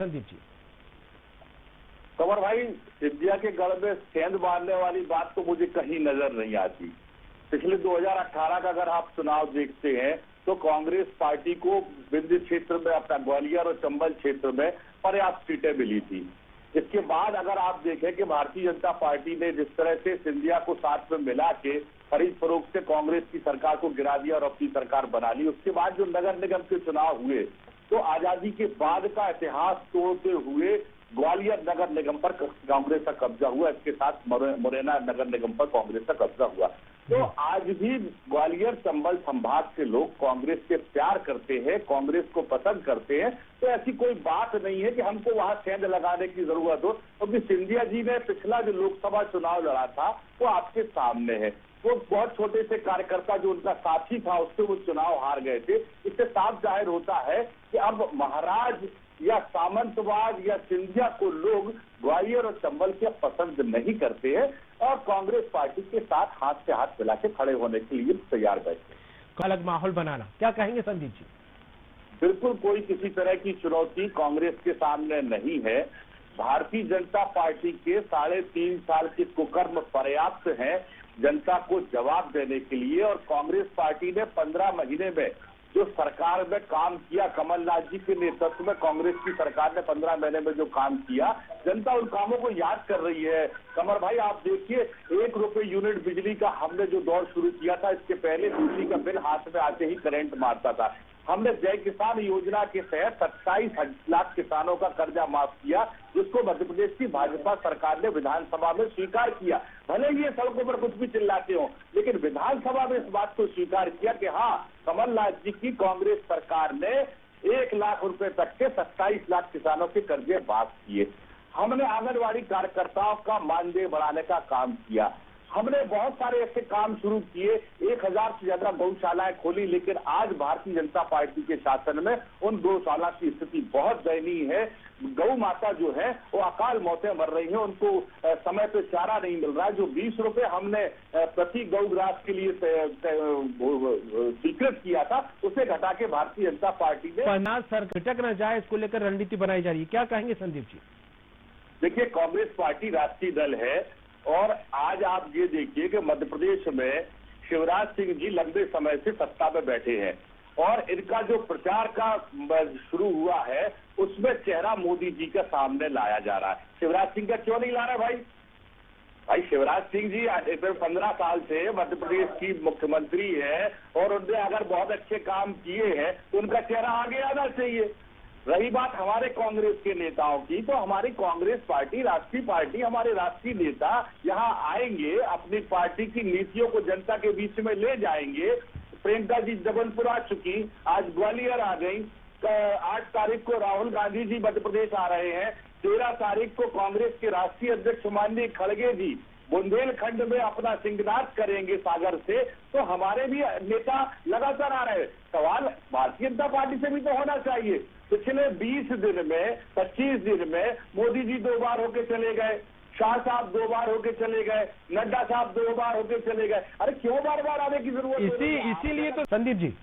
संदीप जी। कंवर भाई, सिंधिया के गढ़ में सेंध बांधने वाली बात तो मुझे कहीं नजर नहीं आती। पिछले 2018 का अगर आप चुनाव देखते हैं तो कांग्रेस पार्टी को विंध्य क्षेत्र में, अपना ग्वालियर और चंबल क्षेत्र में पर्याप्त सीटें मिली थी। इसके बाद अगर आप देखें कि भारतीय जनता पार्टी ने जिस तरह से सिंधिया को साथ में मिला के खरीद फरोख्त से कांग्रेस की सरकार को गिरा दिया और अपनी सरकार बना ली, उसके बाद जो नगर निगम के चुनाव हुए तो आजादी के बाद का इतिहास तोड़ते हुए ग्वालियर नगर निगम पर कांग्रेस का कब्जा हुआ, इसके साथ मुरैना नगर निगम पर कांग्रेस का कब्जा हुआ। तो आज भी ग्वालियर चंबल संभाग के लोग कांग्रेस से प्यार करते हैं, कांग्रेस को पसंद करते हैं। तो ऐसी कोई बात नहीं है कि हमको वहां सेंध लगाने की जरूरत हो, क्योंकि सिंधिया जी ने पिछला जो लोकसभा चुनाव लड़ा था वो आपके सामने है। वो बहुत छोटे से कार्यकर्ता जो उनका साथी था उससे वो चुनाव हार गए थे। इससे साफ जाहिर होता है कि अब महाराज या सामंतवाद या सिंधिया को लोग ग्वालियर और चंबल के पसंद नहीं करते हैं और कांग्रेस पार्टी के साथ हाथ से हाथ मिला के खड़े होने के लिए तैयार बैठे। अलग माहौल बनाना, क्या कहेंगे संदीप जी? बिल्कुल कोई किसी तरह की चुनौती कांग्रेस के सामने नहीं है। भारतीय जनता पार्टी के 3.5 साल के कुकर्म पर्याप्त हैं जनता को जवाब देने के लिए। और कांग्रेस पार्टी ने 15 महीने में जो सरकार में काम किया, कमलनाथ जी के नेतृत्व में कांग्रेस की सरकार ने 15 महीने में जो काम किया, जनता उन कामों को याद कर रही है। कमर भाई, आप देखिए, 1 रुपए यूनिट बिजली का हमने जो दौर शुरू किया था, इसके पहले बिजली का बिल हाथ में आते ही करंट मारता था। हमने जय किसान योजना के तहत 27 लाख किसानों का कर्जा माफ किया, जिसको मध्य प्रदेश की भाजपा सरकार ने विधानसभा में स्वीकार किया। भले ही ये सड़कों पर कुछ भी चिल्लाते हो, लेकिन विधानसभा में इस बात को स्वीकार किया कि हाँ, कमलनाथ जी की कांग्रेस सरकार ने 1 लाख रुपए तक के 27 लाख किसानों के कर्जे माफ किए। हमने आंगनबाड़ी कार्यकर्ताओं का मानदेय बढ़ाने का काम किया। हमने बहुत सारे ऐसे काम शुरू किए, 1000 से ज्यादा गौशालाएं खोली। लेकिन आज भारतीय जनता पार्टी के शासन में उन गौशाला की स्थिति बहुत दयनीय है। गौ माता जो है वो अकाल मौतें मर रही हैं, उनको समय पे चारा नहीं मिल रहा है। जो 20 रुपए हमने प्रति गौग्रास के लिए स्वीकृत किया था, उसे घटा के भारतीय जनता पार्टी ने अनाज सर घटक न जाए, इसको लेकर रणनीति बनाई जा रही है, क्या कहेंगे संदीप जी? देखिए, कांग्रेस पार्टी राष्ट्रीय दल है और आज आप ये देखिए कि मध्य प्रदेश में शिवराज सिंह जी लंबे समय से सत्ता में बैठे हैं और इनका जो प्रचार का शुरू हुआ है उसमें चेहरा मोदी जी के सामने लाया जा रहा है। शिवराज सिंह का क्यों नहीं ला रहा है भाई? शिवराज सिंह जी 15 साल से मध्य प्रदेश की मुख्यमंत्री है और उनने अगर बहुत अच्छे काम किए हैं तो उनका चेहरा आगे आना चाहिए। रही बात हमारे कांग्रेस के नेताओं की, तो हमारी कांग्रेस पार्टी राष्ट्रीय पार्टी, हमारे राष्ट्रीय नेता यहाँ आएंगे, अपनी पार्टी की नीतियों को जनता के बीच में ले जाएंगे। प्रियंका जी जबलपुर आ चुकी, आज ग्वालियर आ गई, 8 तारीख को राहुल गांधी जी मध्य प्रदेश आ रहे हैं, 13 तारीख को कांग्रेस के राष्ट्रीय अध्यक्ष माननीय खड़गे जी बुंदेलखंड में अपना सिंहनाद करेंगे सागर से। तो हमारे भी नेता लगातार आ रहे हैं। सवाल भारतीय जनता पार्टी से भी तो होना चाहिए। पिछले 20 दिन में, 25 दिन में मोदी जी 2 बार होके चले गए, शाह साहब 2 बार होके चले गए, नड्डा साहब 2 बार होके चले गए। अरे क्यों बार बार आने की जरूरत? इसीलिए तो संदीप जी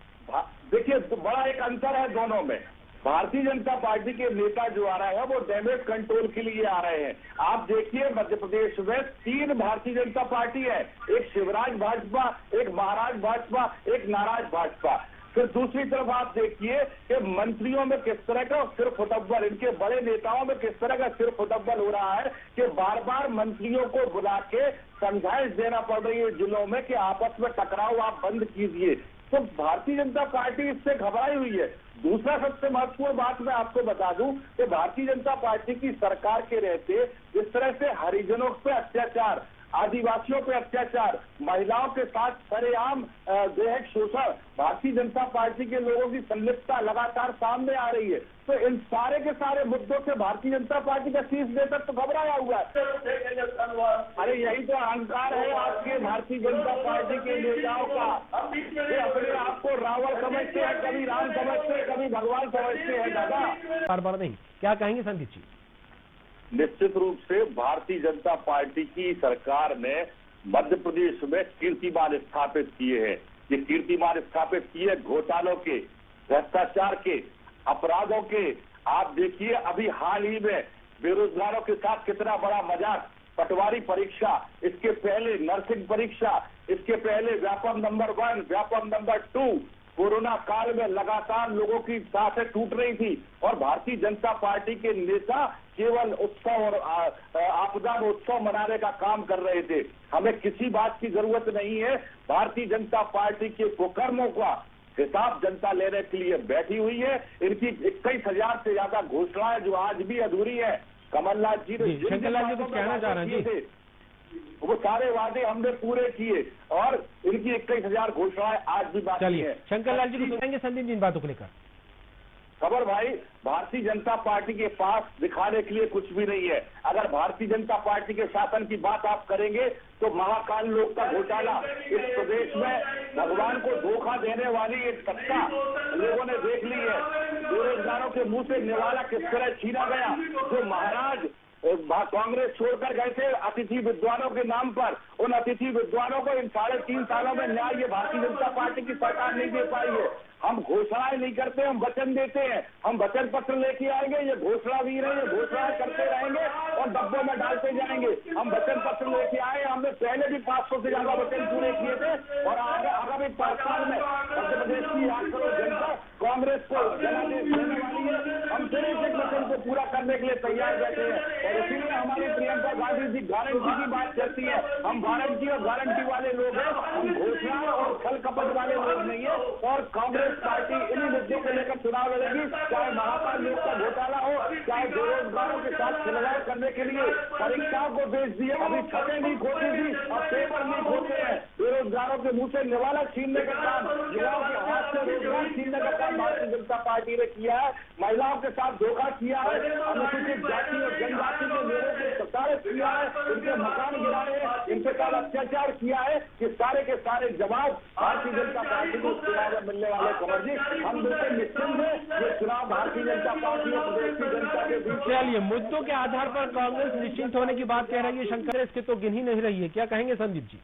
देखिए, तो बड़ा एक अंतर है दोनों में। भारतीय जनता पार्टी के नेता जो आ रहे हैं वो डैमेज कंट्रोल के लिए आ रहे हैं। आप देखिए, मध्य प्रदेश में 3 भारतीय जनता पार्टी है, एक शिवराज भाजपा, एक महाराज भाजपा, एक नाराज भाजपा। फिर दूसरी तरफ आप देखिए कि मंत्रियों में किस तरह का सिर फुटब्बल, इनके बड़े नेताओं में किस तरह का सिर फुटब्बल हो रहा है कि बार बार मंत्रियों को बुला के समझाइश देना पड़ रही है जिलों में कि आपस में टकराव आप बंद कीजिए। तो भारतीय जनता पार्टी इससे घबराई हुई है। दूसरा सबसे महत्वपूर्ण बात मैं आपको बता दूं कि भारतीय जनता पार्टी की सरकार के रहते जिस तरह से हरिजनों पे अत्याचार, आदिवासियों पे अत्याचार, महिलाओं के साथ सरेआम दैहिक शोषण, भारतीय जनता पार्टी के लोगों की संलिप्तता लगातार सामने आ रही है। तो इन सारे के सारे मुद्दों से भारतीय जनता पार्टी का शीर्ष नेतृत्व तो घबराया हुआ है। अरे यही तो अहंकार है आपके भारतीय जनता पार्टी के नेताओं का। ये अपने आप को रावण समझते हैं, कभी राम समझते हैं, कभी भगवान समझते हैं। दादा बार बार नहीं, क्या कहेंगे संदीप जी? निश्चित रूप से भारतीय जनता पार्टी की सरकार ने मध्य प्रदेश में कीर्तिमान स्थापित किए हैं। ये कीर्तिमान स्थापित किए घोटालों के, भ्रष्टाचार के, अपराधों के, आप देखिए अभी हाल ही में बेरोजगारों के साथ कितना बड़ा मजाक, पटवारी परीक्षा, इसके पहले नर्सिंग परीक्षा, इसके पहले Vyapam number 1, Vyapam number 2, corona काल में लगातार लोगों की सांसें टूट रही थी और भारतीय जनता पार्टी के नेता केवल उत्सव और आपदा में उत्सव मनाने का काम कर रहे थे। हमें किसी बात की जरूरत नहीं है। भारतीय जनता पार्टी के कुकर्मों का हिसाब जनता लेने के लिए बैठी हुई है। इनकी 21,000 से ज्यादा घोषणाएं जो आज भी अधूरी है। कमलनाथ जी ने शंकरलाल जी कुछ कहना चाह रहे हैं, वो सारे वादे हमने पूरे किए और इनकी 21,000 घोषणाएं आज भी बाकी है। शंकरलाल जी को सुनाएंगे संदीप जी इन बातों को लेकर। खबर भाई, भारतीय जनता पार्टी के पास दिखाने के लिए कुछ भी नहीं है। अगर भारतीय जनता पार्टी के शासन की बात आप करेंगे तो महाकाल लोक का घोटाला, इस प्रदेश में भगवान को धोखा देने वाली एक सत्ता लोगों ने देख ली है। बेरोजगारों के मुंह से निवाला किस तरह छीना गया। जो महाराज कांग्रेस छोड़कर गए थे अतिथि विद्वानों के नाम पर, उन अतिथि विद्वानों को इन 3.5 सालों में न्याय ये भारतीय जनता पार्टी की सरकार नहीं दे पाई है। हम घोषणाएं नहीं करते, हम वचन देते हैं। हम वचन पत्र लेके आएंगे, ये घोषणा वीर है, ये घोषणाएं करते रहेंगे और डब्बों में डालते जाएंगे। हम वचन पत्र लेके आए, हमने पहले भी 500 से ज्यादा वचन पूरे किए थे और आगामी 5 साल में मध्य प्रदेश की 8 करोड़ जनता कांग्रेस को जनादेश देने वाली है। हम फिर एक वचन को पूरा करने के लिए तैयार बैठे हैं और इसीलिए हमारी प्रियंका गांधी जी गारंटी की बात करती है। हम गारंटी और गारंटी वाले लोग हैं, हम घोषणा और छल कपट वाले लोग नहीं है। और कांग्रेस पार्टी इन्हीं मुद्दों को लेकर चुनाव लड़ेगी, चाहे महाकाल लोक का घोटाला हो, चाहे बेरोजगारों के साथ खिलवाड़ करने के लिए परीक्षाओं को बेच दिए। अभी छतें नहीं खोती थी, अब पेपर नहीं खोते हैं। बेरोजगारों के मुंह से निवाला छीनने का काम, युवाओं के हाथ से रोजगार छीनने का काम भारतीय जनता पार्टी ने किया है। महिलाओं के साथ धोखा किया है, अनुसूचित जाति और जनजाति के लोगों को प्रताड़ित किया है, उनके मकान गिराए हैं, इनके साथ अत्याचार किया है। कि सारे के सारे जवाब भारतीय जनता पार्टी को चुनाव में मिलने वाले। खबर जी, हम बिल्कुल निश्चिंत हैं, ये चुनाव भारतीय जनता पार्टी और प्रदेश की जनता के बीच। चलिए, मुद्दों के आधार पर कांग्रेस निश्चिंत होने की बात कह रही है शंकर, इसके तो गिन ही नहीं रही है। क्या कहेंगे संदीप जी?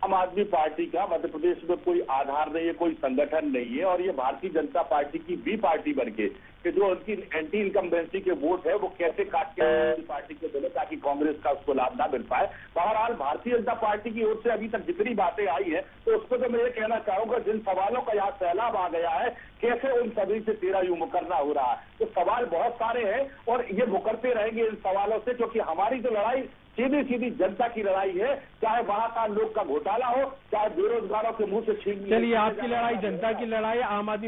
आम आदमी पार्टी का मध्य प्रदेश में कोई आधार नहीं है, कोई संगठन नहीं है और ये भारतीय जनता पार्टी की बी पार्टी बनके कि जो उनकी एंटी इनकम्बेंसी के वोट है वो कैसे काट के पार्टी को मिले ताकि कांग्रेस का उसको लाभ ना मिल पाए। बहरहाल भारतीय जनता पार्टी की ओर से अभी तक जितनी बातें आई है तो उसको तो मैं ये कहना चाहूंगा, जिन सवालों का यहाँ सैलाब आ गया है, कैसे उन सभी से तेरा यूं मुकरना हो रहा है। तो सवाल बहुत सारे हैं और ये मुकरते रहेंगे इन सवालों से, क्योंकि हमारी तो लड़ाई सीधी सीधी जनता की लड़ाई है। चाहे महाकाल लोक का घोटाला हो, चाहे बेरोजगारों के मुंह से छीन। चलिए, आपकी लड़ाई जनता की लड़ाई, आम आदमी